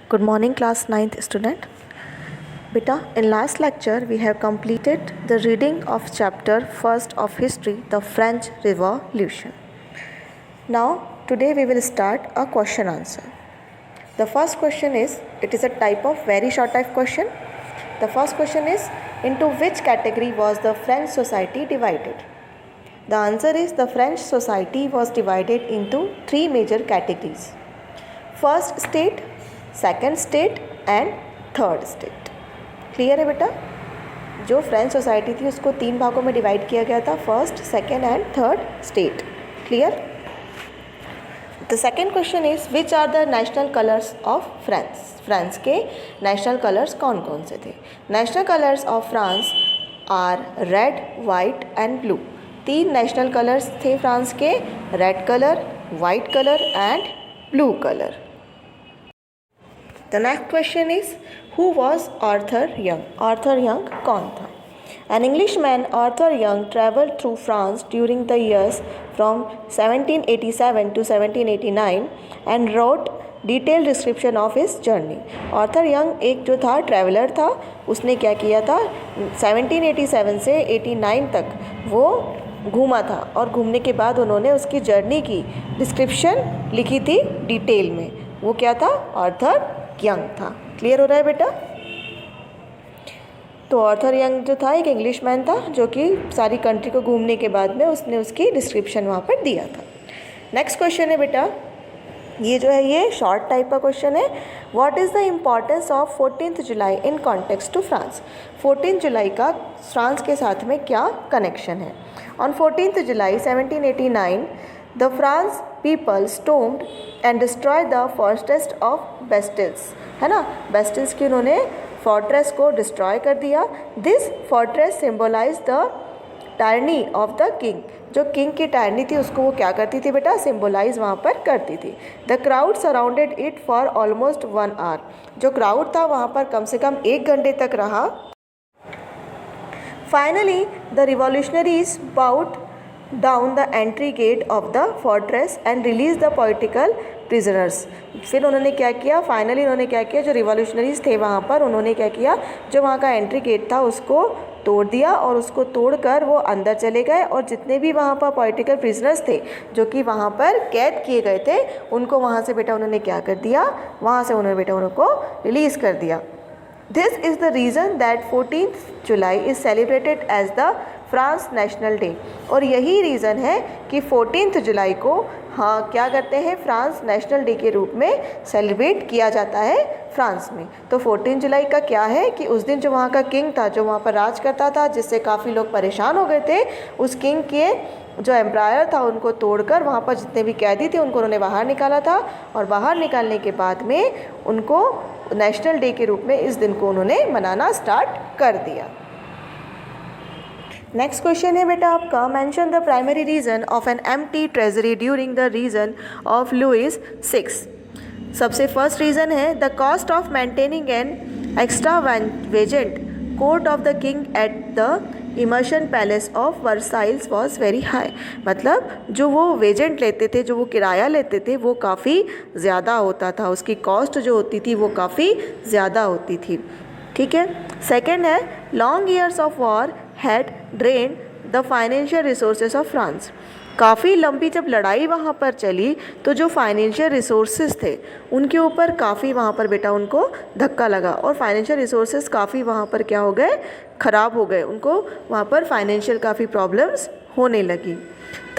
Good morning, class 9th student. Beta, in last lecture we have completed the reading of chapter 1st of history, the French Revolution. Now today we will start a question answer. The first question is, it is a type of very short type question. The first question is, into which category was the French society divided? The answer is, the French society was divided into three major categories. First state, second state and third state. Clear है बेटा? जो French society थी उसको तीन भागों में divide किया गया था, first, second and third state. Clear? The second question is, which are the national colours of France? France के नेशनल कलर्स कौन कौन से थे? National colours of France are red, white and blue. तीन नेशनल कलर्स थे France के, red colour, white colour and blue colour. The next question is, who was Arthur Young? Arthur Young कौन था? An Englishman, Arthur Young, traveled through France during the years from 1787 to 1789 and wrote detailed description of his journey. Arthur Young एक जो था traveller था, उसने क्या किया था, 1787 से 89 तक वो घूमा था और घूमने के बाद उन्होंने उसकी जर्नी की डिस्क्रिप्शन लिखी थी डिटेल में. वो क्या था? आर्थर यंग था. क्लियर हो रहा है बेटा? तो आर्थर यंग जो था एक इंग्लिशमैन था जो कि सारी कंट्री को घूमने के बाद में उसने उसकी डिस्क्रिप्शन वहाँ पर दिया था. नेक्स्ट क्वेश्चन है बेटा, ये जो है ये शॉर्ट टाइप का क्वेश्चन है. What is the importance of 14th July in context to France? 14 जुलाई का फ्रांस के साथ में क्या कनेक्शन है? On 14th July 1789 the France people stormed and destroyed the fortress of Bastille. है ना, बेस्टिल्स की उन्होंने फोर्ट्रेस को डिस्ट्रॉय कर दिया. This fortress symbolise the tyranny of the king. जो किंग की टायरनी थी उसको वो क्या करती थी बेटा? सिम्बोलाइज वहाँ पर करती थी. The crowd surrounded it for almost 1 hour. जो क्राउड था वहाँ पर कम से कम 1 घंटे तक रहा. Finally the revolutionaries brought down the entry gate of the fortress and release the political prisoners. फिर उन्होंने क्या किया? फाइनली उन्होंने क्या किया, जो रिवॉल्यूशनरीज थे वहाँ पर उन्होंने क्या किया, जो वहाँ का एंट्री गेट था उसको तोड़ दिया और उसको तोड़कर वो अंदर चले गए और जितने भी वहाँ पर पॉलिटिकल प्रिजनर्स थे जो कि वहाँ पर कैद किए गए थे उनको वहाँ से बेटा उन्होंने क्या कर दिया, वहाँ से उन्होंने बेटा उनको रिलीज़ कर दिया. This is the reason that 14th July is celebrated as the France national day. और यही रीज़न है कि 14th जुलाई को हाँ क्या करते हैं, फ्रांस नेशनल डे के रूप में सेलिब्रेट किया जाता है फ्रांस में. तो 14 जुलाई का क्या है कि उस दिन जो वहाँ का किंग था, जो वहाँ पर राज करता था, जिससे काफ़ी लोग परेशान हो गए थे, उस किंग के जो एम्पायर था उनको तोड़कर वहाँ पर जितने भी कैदी थे उनको उन्होंने बाहर निकाला था और बाहर निकालने के बाद में उनको नेशनल डे के रूप में इस दिन को उन्होंने मनाना स्टार्ट कर दिया. नेक्स्ट क्वेश्चन है बेटा आपका, mention the primary reason of an empty treasury during the reign of Louis 6. सबसे फर्स्ट रीज़न है, the cost of maintaining an extravagant court of the king at the immersion palace of Versailles was very high. मतलब जो वो वेजेंट लेते थे, जो वो किराया लेते थे वो काफ़ी ज़्यादा होता था, उसकी कॉस्ट जो होती थी वो काफ़ी ज़्यादा होती थी. ठीक है. सेकेंड है, long years of war had drain the financial resources of France. काफ़ी लंबी जब लड़ाई वहाँ पर चली तो जो फाइनेंशियल रिसोर्सेज थे उनके ऊपर काफ़ी वहाँ पर बेटा उनको धक्का लगा और फाइनेंशियल रिसोर्सेज काफ़ी वहाँ पर क्या हो गए, ख़राब हो गए. उनको वहाँ पर फाइनेंशियल काफ़ी प्रॉब्लम्स होने लगी.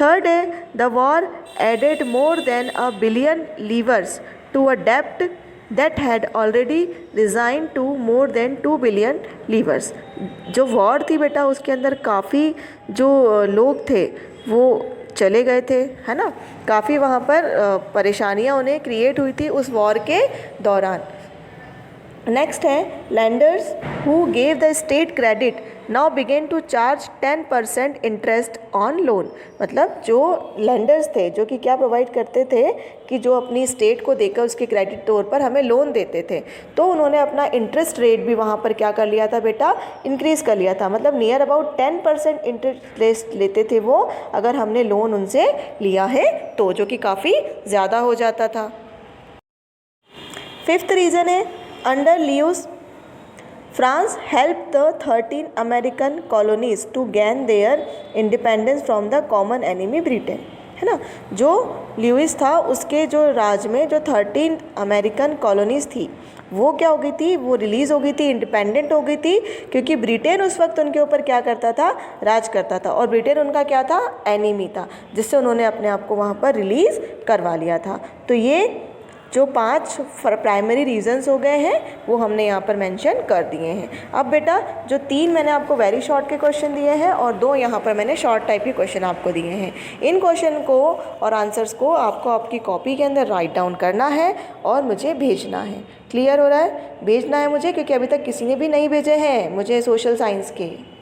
थर्ड है, the war added more than $1 billion to a डेप्ट that had already resigned to more than $2 billion. जो वॉर थी बेटा उसके अंदर काफ़ी जो लोग थे वो चले गए थे, है ना, काफ़ी वहाँ पर परेशानियाँ उन्हें क्रिएट हुई थी उस वॉर के दौरान. नेक्स्ट है, lenders who gave the state credit now began to charge 10% interest on loan. मतलब जो लैंडर्स थे जो कि क्या प्रोवाइड करते थे कि जो अपनी स्टेट को देकर उसके क्रेडिट तौर पर हमें लोन देते थे, तो उन्होंने अपना इंटरेस्ट रेट भी वहाँ पर क्या कर लिया था बेटा, इंक्रीज़ कर लिया था. मतलब नियर अबाउट 10% इंटरेस्ट लेते थे वो, अगर हमने लोन उनसे लिया है तो, जो कि काफ़ी ज़्यादा हो जाता था. फिफ्थ रीज़न है under Louis France help the 13 American colonies to gain their independence from the common enemy Britain, है ना। जो ल्यूइस था उसके जो राज में जो 13 अमेरिकन कॉलोनीज थी वो क्या हो गई थी, वो रिलीज़ हो गई थी, इंडिपेंडेंट हो गई थी, क्योंकि ब्रिटेन उस वक्त उनके ऊपर क्या करता था, राज करता था, और ब्रिटेन उनका क्या था, एनिमी था, जिससे उन्होंने अपने आप को वहाँ पर रिलीज़ करवा लिया था। तो ये जो 5 प्राइमरी रीजंस हो गए हैं वो हमने यहाँ पर मेंशन कर दिए हैं। अब बेटा जो 3 मैंने आपको वेरी शॉर्ट के क्वेश्चन दिए हैं और 2 यहाँ पर मैंने शॉर्ट टाइप के क्वेश्चन आपको दिए हैं, इन क्वेश्चन को और आंसर्स को आपको आपकी कॉपी के अंदर राइट डाउन करना है और मुझे भेजना है। क्लियर हो रहा है? भेजना है मुझे, क्योंकि अभी तक किसी ने भी नहीं भेजे हैं मुझे सोशल साइंस के।